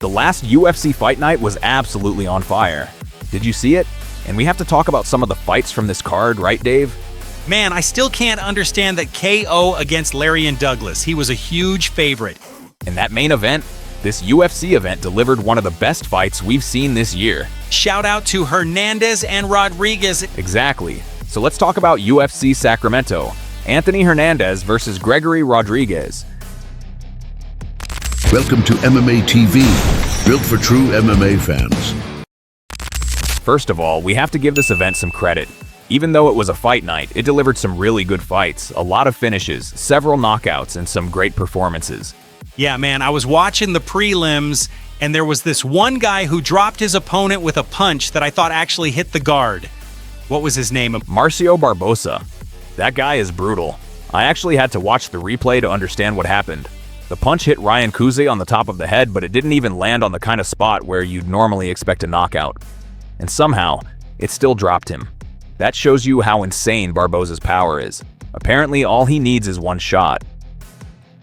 The last UFC Fight Night was absolutely on fire. Did you see it? And we have to talk about some of the fights from this card, right, Dave? Man, I still can't understand that KO against Lerryan Douglas. He was a huge favorite. In that main event, this UFC event delivered one of the best fights we've seen this year. Shout out to Hernandez and Rodrigues. Exactly. So let's talk about UFC Sacramento. Anthony Hernandez versus Gregory Rodrigues. Welcome to MMA TV, built for true MMA fans. First of all, we have to give this event some credit. Even though it was a fight night, it delivered some really good fights, a lot of finishes, several knockouts, and some great performances. Yeah, man, I was watching the prelims, and there was this one guy who dropped his opponent with a punch that I thought actually hit the guard. What was his name? Marcio Barbosa. That guy is brutal. I actually had to watch the replay to understand what happened. The punch hit Ryan Kuze on the top of the head, but it didn't even land on the kind of spot where you'd normally expect a knockout. And somehow, it still dropped him. That shows you how insane Barbosa's power is. Apparently, all he needs is one shot.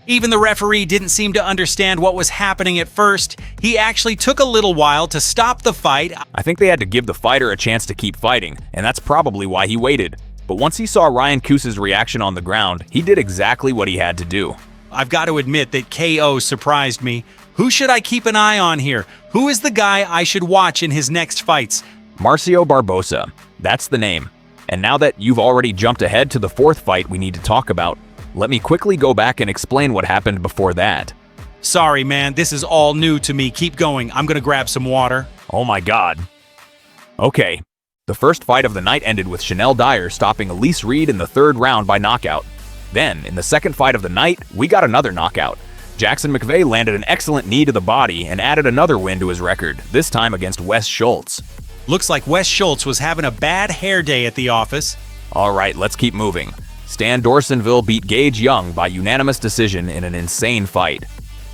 Even the referee didn't seem to understand what was happening at first. He actually took a little while to stop the fight. I think they had to give the fighter a chance to keep fighting, and that's probably why he waited. But once he saw Ryan Kuze's reaction on the ground, he did exactly what he had to do. I've got to admit that KO surprised me. Who should I keep an eye on here? Who is the guy I should watch in his next fights? Marcio Barbosa. That's the name. And now that you've already jumped ahead to the fourth fight we need to talk about, let me quickly go back and explain what happened before that. Sorry, man. This is all new to me. Keep going. I'm gonna grab some water. Oh my god. Okay. The first fight of the night ended with Chanel Dyer stopping Elise Reed in the third round by knockout. Then, in the second fight of the night, we got another knockout. Jackson McVeigh landed an excellent knee to the body and added another win to his record, this time against Wes Schultz. Looks like Wes Schultz was having a bad hair day at the office. Alright, let's keep moving. Stan Dorsonville beat Gage Young by unanimous decision in an insane fight.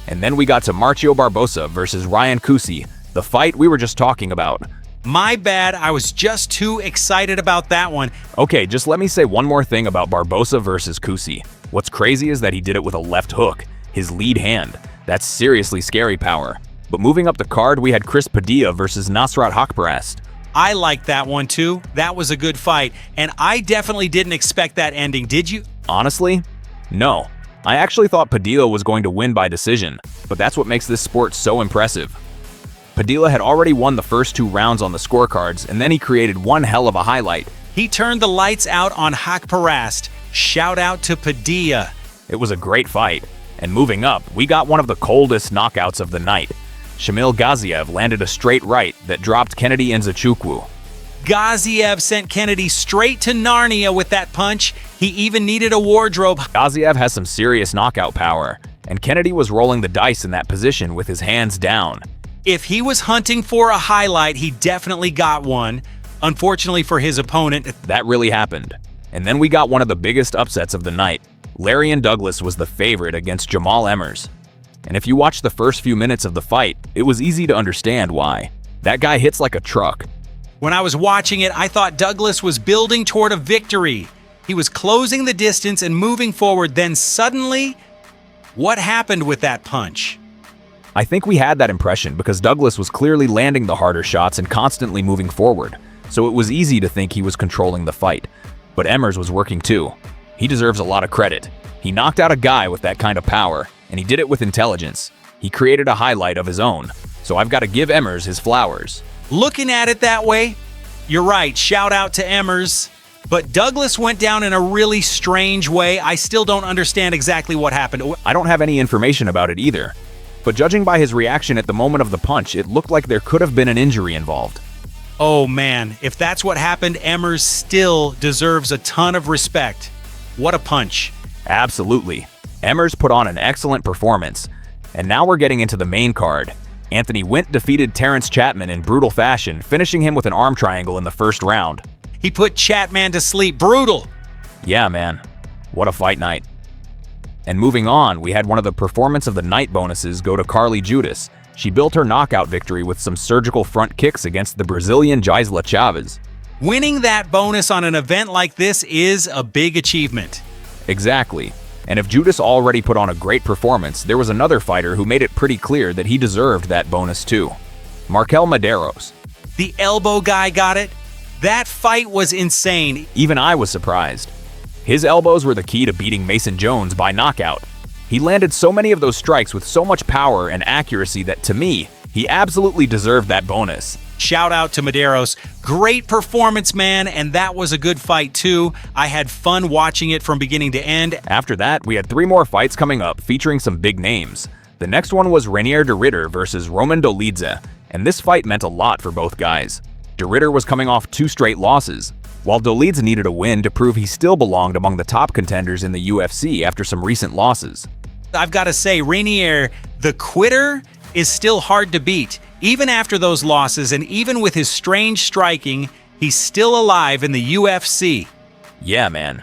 And then we got to Marcio Barbosa versus Ryan Kuze, the fight we were just talking about. My bad, I was just too excited about that one. Okay, just let me say one more thing about Barbosa versus Kuze. What's crazy is that he did it with a left hook, his lead hand. That's seriously scary power. But moving up the card, we had Chris Padilla versus Nasrat Haqparast. I liked that one too. That was a good fight, and I definitely didn't expect that ending, did you? Honestly, no. I actually thought Padilla was going to win by decision, but that's what makes this sport so impressive. Padilla had already won the first two rounds on the scorecards, and then he created one hell of a highlight. He turned the lights out on Haqparast. Shout out to Padilla. It was a great fight. And moving up, we got one of the coldest knockouts of the night. Shamil Gaziev landed a straight right that dropped Kennedy Nzechukwu. Gaziev sent Kennedy straight to Narnia with that punch. He even needed a wardrobe. Gaziev has some serious knockout power, and Kennedy was rolling the dice in that position with his hands down. If he was hunting for a highlight, he definitely got one. Unfortunately for his opponent, that really happened. And then we got one of the biggest upsets of the night. Lerryan Douglas was the favorite against Jamall Emmers. And if you watch the first few minutes of the fight, it was easy to understand why. That guy hits like a truck. When I was watching it, I thought Douglas was building toward a victory. He was closing the distance and moving forward, then suddenly, what happened with that punch? I think we had that impression because Douglas was clearly landing the harder shots and constantly moving forward, so it was easy to think he was controlling the fight. But Emmers was working too. He deserves a lot of credit. He knocked out a guy with that kind of power, and he did it with intelligence. He created a highlight of his own, so I've got to give Emmers his flowers. Looking at it that way, you're right, shout out to Emmers. But Douglas went down in a really strange way. I still don't understand exactly what happened. I don't have any information about it either. But judging by his reaction at the moment of the punch, it looked like there could have been an injury involved. Oh man, if that's what happened, Emmers still deserves a ton of respect. What a punch. Absolutely. Emmers put on an excellent performance. And now we're getting into the main card. Anthony Wint defeated Terrence Chapman in brutal fashion, finishing him with an arm triangle in the first round. He put Chapman to sleep. Brutal. Yeah, man. What a fight night. And moving on, we had one of the performance of the night bonuses go to Carly Judas. She built her knockout victory with some surgical front kicks against the Brazilian Gisela Chavez. Winning that bonus on an event like this is a big achievement. Exactly. And if Judas already put on a great performance, there was another fighter who made it pretty clear that he deserved that bonus too. Marquel Mederos. The elbow guy got it? That fight was insane. Even I was surprised. His elbows were the key to beating Mason Jones by knockout. He landed so many of those strikes with so much power and accuracy that, to me, he absolutely deserved that bonus. Shout out to Mederos. Great performance, man, and that was a good fight too. I had fun watching it from beginning to end. After that, we had 3 more fights coming up featuring some big names. The next one was Reinier de Ridder versus Roman Dolidze, and this fight meant a lot for both guys. De Ridder was coming off 2 straight losses, while Dolidze needed a win to prove he still belonged among the top contenders in the UFC after some recent losses. I've got to say, Reinier, the quitter, is still hard to beat. Even after those losses and even with his strange striking, he's still alive in the UFC. Yeah, man.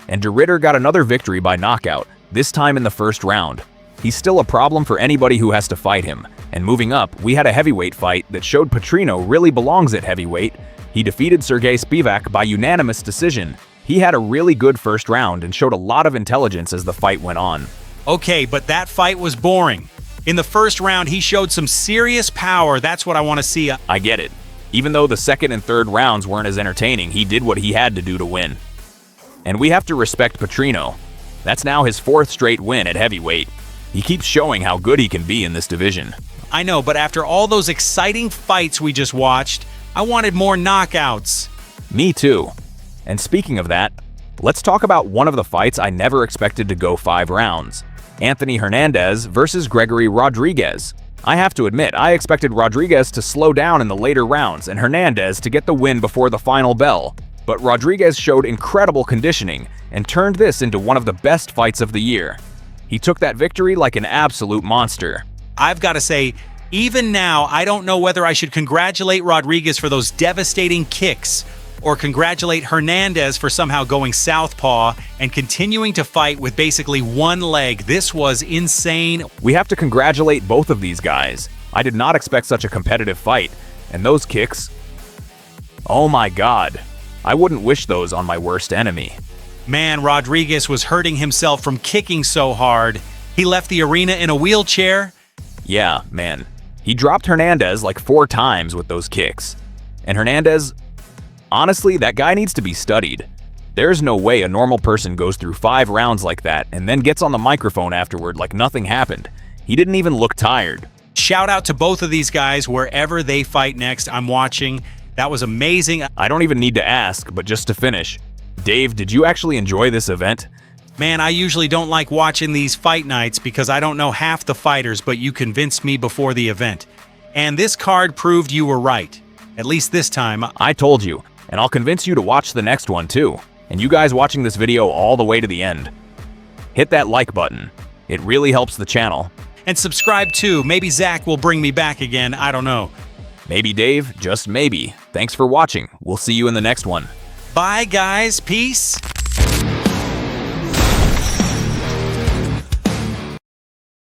And de Ridder got another victory by knockout, this time in the first round. He's still a problem for anybody who has to fight him. And moving up, we had a heavyweight fight that showed Petrino really belongs at heavyweight. He defeated Serghei Spivac by unanimous decision. He had a really good first round and showed a lot of intelligence as the fight went on. Okay, but that fight was boring. In the first round, he showed some serious power. That's what I want to see. I get it. Even though the second and third rounds weren't as entertaining, he did what he had to do to win. And we have to respect Petrino. That's now his 4th straight win at heavyweight. He keeps showing how good he can be in this division. I know, but after all those exciting fights we just watched, I wanted more knockouts. Me too. And speaking of that, let's talk about one of the fights I never expected to go 5 rounds. Anthony Hernandez versus Gregory Rodrigues. I have to admit, I expected Rodrigues to slow down in the later rounds and Hernandez to get the win before the final bell. But Rodrigues showed incredible conditioning and turned this into one of the best fights of the year. He took that victory like an absolute monster. I've got to say, even now, I don't know whether I should congratulate Rodrigues for those devastating kicks or congratulate Hernandez for somehow going southpaw and continuing to fight with basically one leg. This was insane. We have to congratulate both of these guys. I did not expect such a competitive fight, and those kicks, oh my god, I wouldn't wish those on my worst enemy. Man, Rodrigues was hurting himself from kicking so hard. He left the arena in a wheelchair. Yeah, man. He dropped Hernandez like 4 times with those kicks. And Hernandez, honestly, that guy needs to be studied. There's no way a normal person goes through 5 rounds like that and then gets on the microphone afterward like nothing happened. He didn't even look tired. Shout out to both of these guys wherever they fight next. I'm watching. That was amazing. I don't even need to ask, but just to finish, Dave, did you actually enjoy this event? Man, I usually don't like watching these fight nights because I don't know half the fighters, but you convinced me before the event. And this card proved you were right. At least this time. I told you, and I'll convince you to watch the next one too. And you guys watching this video all the way to the end. Hit that like button. It really helps the channel. And subscribe too. Maybe Zach will bring me back again. I don't know. Maybe Dave, just maybe. Thanks for watching. We'll see you in the next one. Bye, guys. Peace.